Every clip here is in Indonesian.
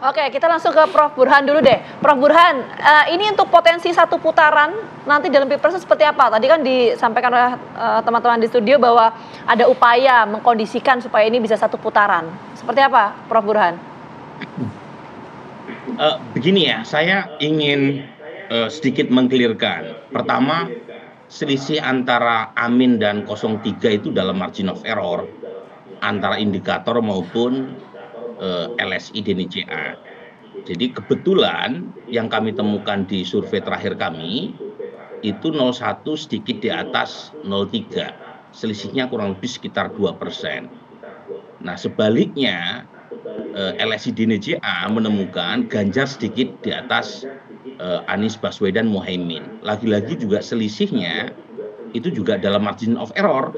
Oke, kita langsung ke Prof. Burhan dulu deh. Prof. Burhan, ini untuk potensi satu putaran nanti dalam Pilpres seperti apa? Tadi kan disampaikan oleh teman-teman di studio bahwa ada upaya mengkondisikan supaya ini bisa satu putaran. Seperti apa, Prof. Burhan? Begini ya, saya ingin sedikit mengklirkan. Pertama, selisih antara Amin dan 03 itu dalam margin of error antara indikator maupun LSI DNJA. Jadi kebetulan yang kami temukan di survei terakhir kami itu 01 sedikit di atas 03. Selisihnya kurang lebih sekitar 2%. Nah, sebaliknya LSI DNJA menemukan Ganjar sedikit di atas Anies Baswedan Muhaimin. Lagi-lagi juga selisihnya itu juga dalam margin of error.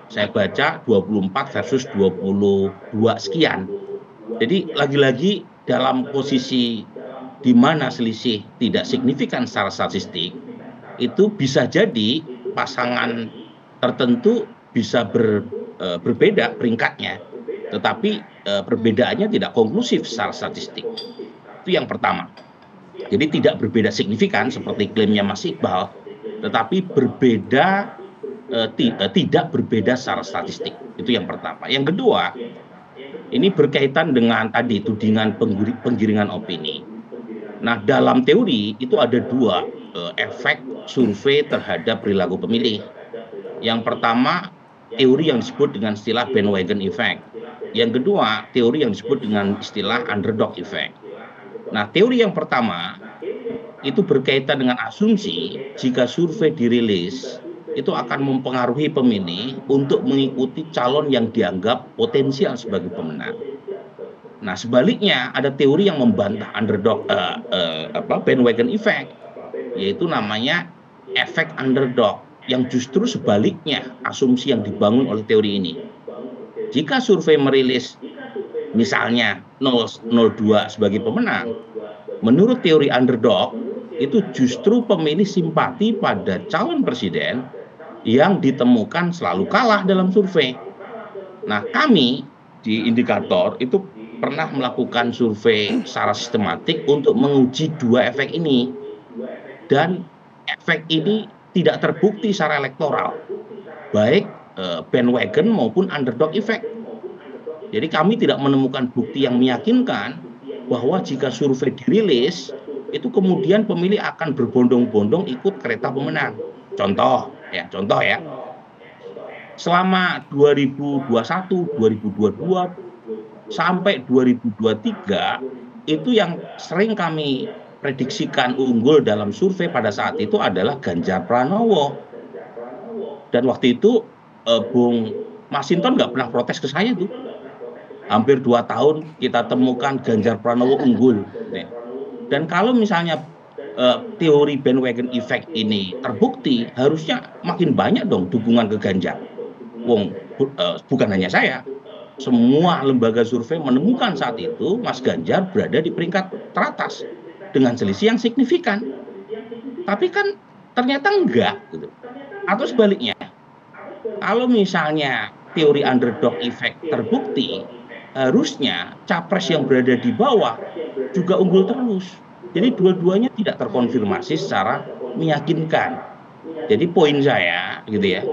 Saya baca 24 versus 22 sekian. Jadi lagi-lagi dalam posisi di mana selisih tidak signifikan secara statistik, itu bisa jadi pasangan tertentu bisa berbeda peringkatnya, tetapi perbedaannya tidak konklusif secara statistik. Itu yang pertama. Jadi tidak berbeda signifikan seperti klaimnya Mas Iqbal, tetapi berbeda tidak berbeda secara statistik. Itu yang pertama. Yang kedua, ini berkaitan dengan tadi tudingan penggiringan opini. Nah, dalam teori itu ada dua efek survei terhadap perilaku pemilih. Yang pertama, teori yang disebut dengan istilah bandwagon effect. Yang kedua, teori yang disebut dengan istilah underdog effect. Nah, teori yang pertama itu berkaitan dengan asumsi jika survei dirilis itu akan mempengaruhi pemilih untuk mengikuti calon yang dianggap potensial sebagai pemenang. Nah, sebaliknya ada teori yang membantah underdog bandwagon effect, yaitu namanya efek underdog, yang justru sebaliknya asumsi yang dibangun oleh teori ini. Jika survei merilis misalnya 02 sebagai pemenang, menurut teori underdog itu justru pemilih simpati pada calon presiden yang ditemukan selalu kalah dalam survei. Nah, kami di indikator itu pernah melakukan survei secara sistematik untuk menguji dua efek ini. Dan efek ini tidak terbukti secara elektoral, baik bandwagon maupun underdog effect. Jadi kami tidak menemukan bukti yang meyakinkan bahwa jika survei dirilis, itu kemudian pemilih akan berbondong-bondong ikut kereta pemenang. Contoh ya, selama 2021, 2022, sampai 2023, itu yang sering kami prediksikan unggul dalam survei pada saat itu adalah Ganjar Pranowo. Dan waktu itu Bung Masinton nggak pernah protes ke saya tuh. Hampir 2 tahun kita temukan Ganjar Pranowo unggul. Dan kalau misalnya teori bandwagon effect ini terbukti, harusnya makin banyak dong dukungan ke Ganjar. Bukan hanya saya, semua lembaga survei menemukan saat itu Mas Ganjar berada di peringkat teratas dengan selisih yang signifikan. Tapi kan ternyata enggak gitu. Atau sebaliknya, kalau misalnya teori underdog effect terbukti, harusnya capres yang berada di bawah juga unggul terus. Jadi dua-duanya tidak terkonfirmasi secara meyakinkan. Jadi poin saya gitu ya,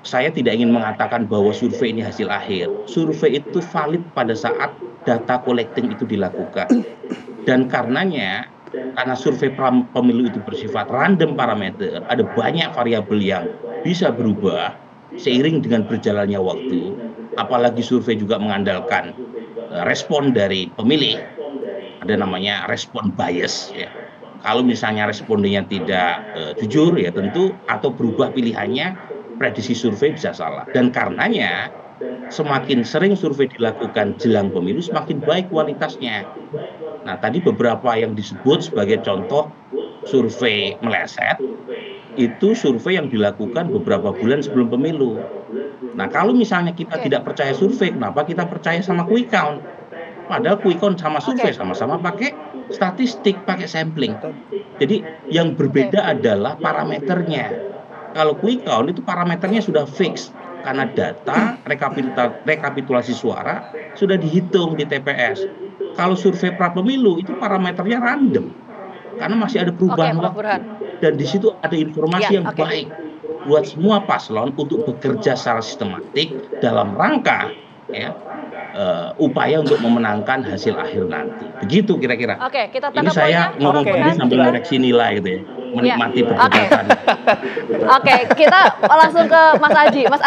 saya tidak ingin mengatakan bahwa survei ini hasil akhir. Survei itu valid pada saat data collecting itu dilakukan. Dan karena survei pemilu itu bersifat random parameter, ada banyak variabel yang bisa berubah seiring dengan berjalannya waktu. Apalagi survei juga mengandalkan respon dari pemilih, ada namanya respon bias ya. Kalau misalnya respondennya tidak jujur ya tentu, atau berubah pilihannya, prediksi survei bisa salah. Dan karenanya semakin sering survei dilakukan jelang pemilu, semakin baik kualitasnya. Nah, tadi beberapa yang disebut sebagai contoh survei meleset, itu survei yang dilakukan beberapa bulan sebelum pemilu. Nah, kalau misalnya kita tidak percaya survei, kenapa kita percaya sama quick count? Padahal quick count sama survei sama-sama pakai statistik, pakai sampling. Jadi yang berbeda adalah parameternya. Kalau quick count itu parameternya sudah fix karena data rekapitulasi suara sudah dihitung di TPS. Kalau survei pra-pemilu itu parameternya random, karena masih ada Oke, perubahan Prof waktu. Burhan. Dan di situ ada informasi Ya, yang oke. baik buat semua paslon untuk bekerja secara sistematik dalam rangka ya upaya untuk memenangkan hasil akhir nanti. Begitu kira-kira. Oke, kita Ini tangkap saya poinnya, ngomong Prof Oke, begini Burhan. sambil jelas. ngoreksi nilai gitu ya, Ya, menikmati oke. perdebatan. Oke, kita langsung ke Mas Aji. Mas